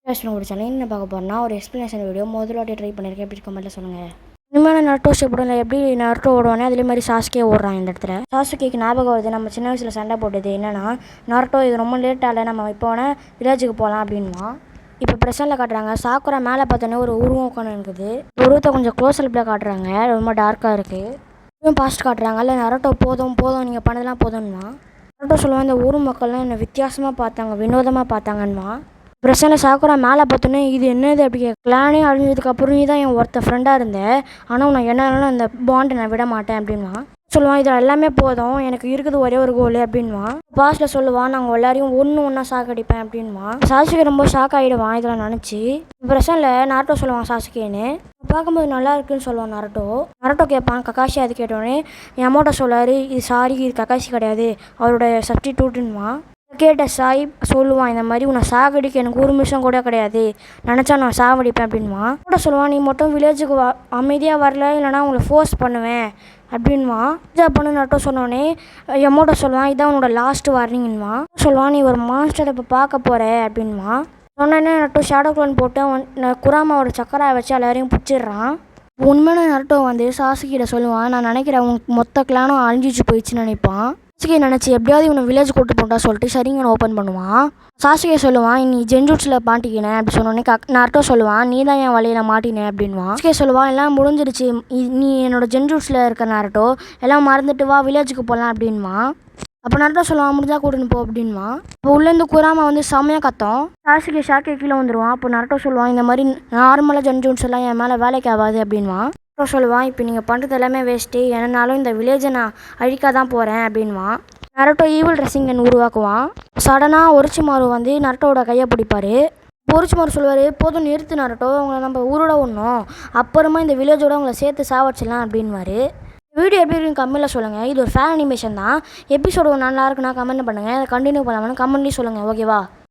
ஒரு சேனல் என்ன பார்க்க போறேன்னா ஒரு எக்ஸ்ப்ளனேஷன் வீடியோ முதல்ல வாட்டி ட்ரை பண்ணியிருக்கேன். எப்படி கமெண்ட்டில் சொல்லுங்கள். இனிமேல் நருட்டோ ஷிப்புடன் எப்படி நருட்டோ ஓடுவானே அதே மாதிரி சாஸ்கே ஓடுறான். இந்த இடத்துல சாஸ்கேக்கு ஞாபகம் வருது, நம்ம சின்ன வயசில் சண்டை போட்டது என்னன்னா, நருட்டோ இது ரொம்ப லேட்டாக நம்ம இப்போ வேணால் வில்லேஜுக்கு போகலாம் அப்படின்வான். இப்போ ப்ரெசென்ட்டில் காட்டுறாங்க, சாக்குரா மேலே பார்த்தோன்னே ஒரு உருவம் உட்காந்து இருக்குது. உருவத்தை கொஞ்சம் க்ளோஸ் அப்பில் காட்டுறாங்க, ரொம்ப டார்க்காக இருக்குது. இதுவும் பாஸ்ட் காட்டுறாங்க, இல்லை நருட்டோ போதும் நீங்கள் பண்ணதெல்லாம் போதும்மா. நருட்டோ சொல்லுவான், இந்த ஊர் மக்கள்லாம் என்னை வித்தியாசமாக பார்த்தாங்க, வினோதமாக பார்த்தாங்கன்னுமா. பிரச்சனை சாக்குரா மேலே பார்த்தோன்னே இது என்னது அப்படி கிளானே அழிஞ்சதுக்கப்புறம் நீ தான் என் ஒருத்த ஃப்ரெண்டாக இருந்தேன், ஆனால் நான் என்னாலும் அந்த பாண்டை நான் விட மாட்டேன் அப்படின்வா. சொல்லுவான், இதில் எல்லாமே போதும், எனக்கு இருக்குது ஒரே ஒரு கோல் அப்படின்வான். பாஸ்ட்டில் சொல்லுவான், நாங்கள் எல்லாரையும் ஒன்றா சாக்கடிப்பேன் அப்படின்வான். சாசுகே ரொம்ப ஷாக் ஆகிடுவான் இதெல்லாம் நினச்சி. பிரச்சனையில் நருட்டோ சொல்லுவான் சாசுகேன்னு பார்க்கும்போது நல்லா இருக்குன்னு சொல்லுவான் நருட்டோ கேட்பான் கக்காஷி. அது கேட்டோடனே யமோட்டோ சொல்லாரு, இது சாரி, இது கக்காஷி கிடையாது, அவரோட சப்ஸ்டிடியூட்ன்வான். கேட்ட சாய் சொல்லுவான், இந்த மாதிரி உன்னை சாகடிக்க எனக்கு ஒரு நிமிஷம் கூட கிடையாது, நினச்சா நான் சாவடிப்பேன் அப்படின்வான். கூட சொல்லுவான், நீ மட்டும் வில்லேஜுக்கு அமைதியாக வரல, இல்லைனா உங்களை ஃபோர்ஸ் பண்ணுவேன் அப்படின்வான். இதை பண்ணு நருட்டோ சொன்னோடனே யமோட்டோ சொல்லுவான், இதான் உன்னோட லாஸ்ட் வார்னிங்ன்வான். சொல்லுவான், நீ ஒரு மான்ஸ்டரை இப்போ பார்க்க போகிற அப்படின்வான். சொன்னோடனே நருட்டோ ஷேடோ க்ளோன் போட்டு குராமாவோட சக்கரை வச்சு எல்லாரையும் பிடிச்சிடுறான். உண்மையான நருட்டோ சாசுகிட்ட சொல்லுவான், நான் நினைக்கிறேன் உனக்கு மொத்த கிளானும் அழிஞ்சிச்சு போயிடுச்சுன்னு நினைப்பான். சாசுகே நினச்சி எப்படியாவது இவனை வில்லேஜ் கூட்டு போட்டா சொல்லிட்டு சரிங்கன்னு ஓப்பன் பண்ணுவான். சாசுகே சொல்லுவான், நீ ஜென்ஜூட்ஸில் மாட்டிக்கினேன் அப்படி சொன்னோடனே நருட்டோ சொல்லுவான், நீ தான் என் வழியில் மாட்டினேன் அப்படின்வான். சாசுகே சொல்லுவான், எல்லாம் முடிஞ்சிருச்சு, நீ என்னோட ஜென்ஜூட்ஸில் இருக்க நருட்டோ, எல்லாம் மறந்துட்டு வா வில்லேஜுக்கு போகலாம் அப்படின்வான். அப்போ நருட்டோ சொல்லுவான், முடிஞ்சா கூட்டின்னு போ அப்படின்வான். இப்போ உள்ளேருந்து குராமா செம்மையாக கத்தோம். சாசுகே ஷாக்கே கீழே வந்துடுவான். அப்போ நருட்டோ சொல்லுவான், இந்த மாதிரி நார்மலாக ஜென்ஜூட்ஸ் எல்லாம் என் மேலே வேலைக்கு ஆகாது அப்படின்வான். நருட்டோ சொல்லுவான், இப்போ நீங்கள் பண்ணுறது எல்லாமே வேஸ்ட்டு, என்னாலும் இந்த வில்லேஜை நான் அழிக்க தான் போகிறேன் அப்படின்வான். Naruto evil ட்ரெஸ்ஸிங்கன் உருவாக்குவான். சடனாக ஒரிச்சிமாரு நருட்டோட கையை பிடிப்பார். ஒரிச்சிமாரு சொல்லுவார், போதும் நிறுத்து நருட்டோ, அவங்கள நம்ம ஊரோட ஒன்றும் அப்புறமா இந்த வில்லேஜோட அவங்கள சேர்த்து சாவடிச்சிடலாம் அப்படின்வாரு. வீடியோ எப்படி இருக்குன்னு கமெண்ட்டில் சொல்லுங்கள். இது ஒரு ஃபேன் அனிமேஷன் தான். எபிசோடு நல்லா இருக்குன்னா கமெண்ட் பண்ணுங்கள். அதை கண்டினியூ பண்ணலாம்னு கமெண்ட்லேயும் சொல்லுங்கள். ஓகேவா?